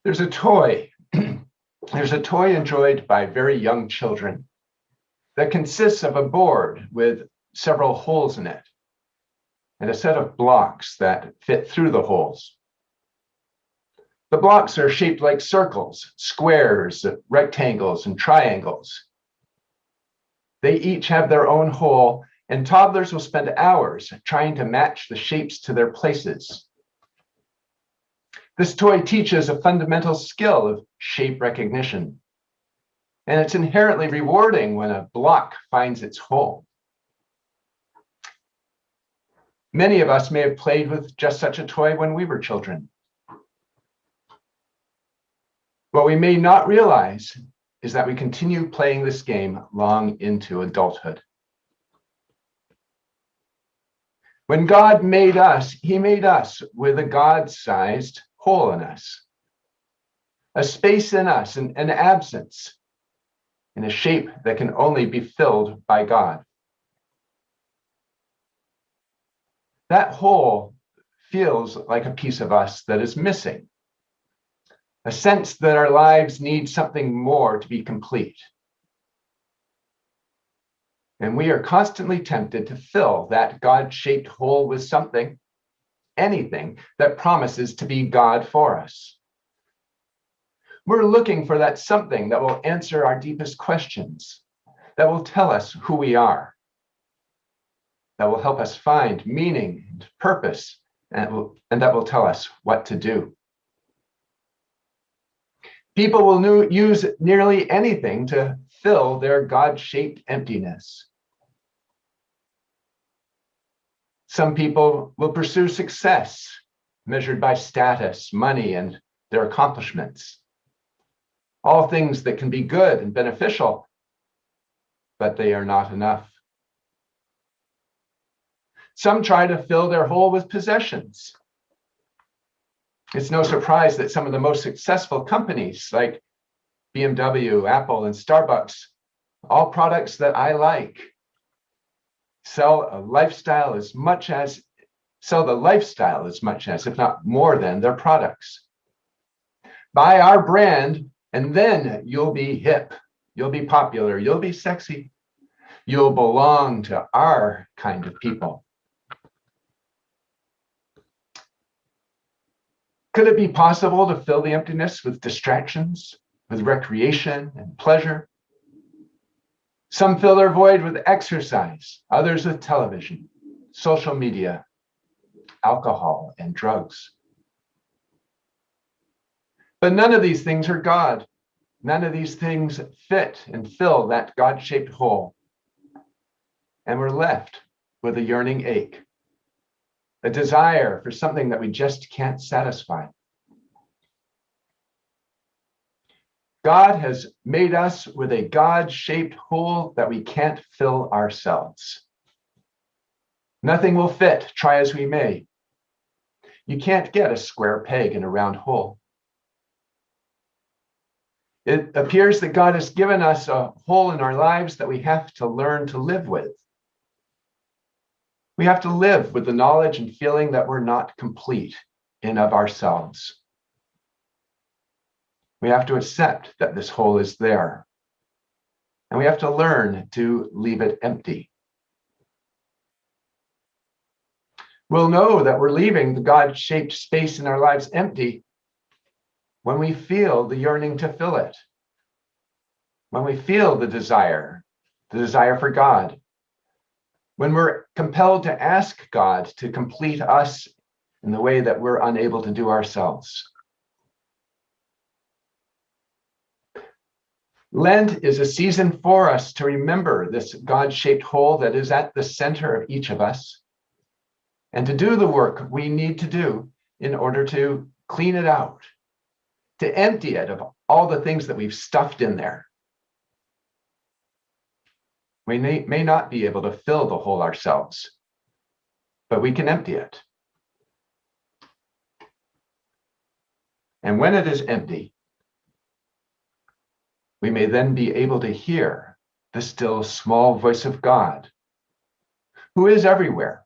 There's a toy. There's a toy enjoyed by very young children that consists of a board with several holes in it and a set of blocks that fit through the holes. The blocks are shaped like circles, squares, rectangles, and triangles. They each have their own hole, and toddlers will spend hours trying to match the shapes to their places. This toy teaches a fundamental skill of shape recognition, and it's inherently rewarding when a block finds its hole. Many of us may have played with just such a toy when we were children. What we may not realize is that we continue playing this game long into adulthood. When God made us, he made us with a God-sized hole in us, a space in us, an absence, in a shape that can only be filled by God. That hole feels like a piece of us that is missing, a sense that our lives need something more to be complete. And we are constantly tempted to fill that God-shaped hole with something, anything that promises to be God for us. We're looking for that something that will answer our deepest questions, that will tell us who we are, that will help us find meaning and purpose, and that will tell us what to do. People will use nearly anything to fill their God-shaped emptiness. Some people will pursue success measured by status, money, and their accomplishments. All things that can be good and beneficial, but they are not enough. Some try to fill their hole with possessions. It's no surprise that some of the most successful companies like BMW, Apple, and Starbucks, all products that I like, sell the lifestyle as much as, if not more than, their products. Buy our brand, and then you'll be hip, you'll be popular, you'll be sexy, you'll belong to our kind of people. Could it be possible to fill the emptiness with distractions, with recreation and pleasure? Some fill their void with exercise, others with television, social media, alcohol, and drugs. But none of these things are God. None of these things fit and fill that God-shaped hole. And we're left with a yearning ache, a desire for something that we just can't satisfy. God has made us with a God-shaped hole that we can't fill ourselves. Nothing will fit, try as we may. You can't get a square peg in a round hole. It appears that God has given us a hole in our lives that we have to learn to live with. We have to live with the knowledge and feeling that we're not complete in of ourselves. We have to accept that this hole is there, and we have to learn to leave it empty. We'll know that we're leaving the God-shaped space in our lives empty when we feel the yearning to fill it, when we feel the desire for God, when we're compelled to ask God to complete us in the way that we're unable to do ourselves. Lent is a season for us to remember this God-shaped hole that is at the center of each of us, and to do the work we need to do in order to clean it out, to empty it of all the things that we've stuffed in there. We may not be able to fill the hole ourselves, but we can empty it. And when it is empty, we may then be able to hear the still small voice of God, who is everywhere,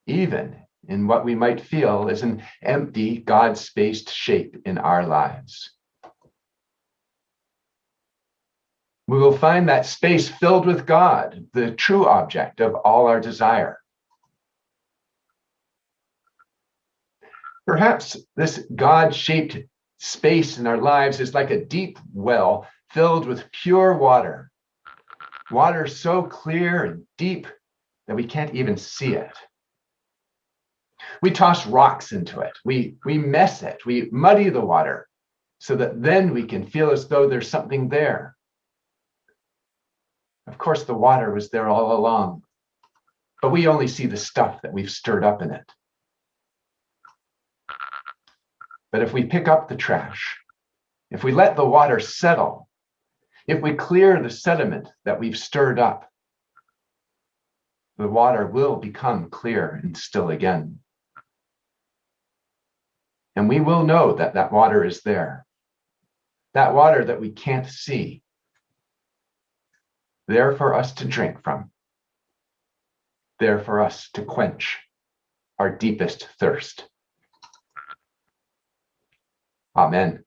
even in what we might feel is an empty, God-spaced shape in our lives. We will find that space filled with God, the true object of all our desire. Perhaps this God-shaped space in our lives is like a deep well filled with pure water, water so clear and deep that we can't even see it. We toss rocks into it, we mess it, we muddy the water so that then we can feel as though there's something there. Of course, the water was there all along, but we only see the stuff that we've stirred up in it. But if we pick up the trash, if we let the water settle, if we clear the sediment that we've stirred up, the water will become clear and still again. And we will know that that water is there, that water that we can't see, there for us to drink from, there for us to quench our deepest thirst. Amen.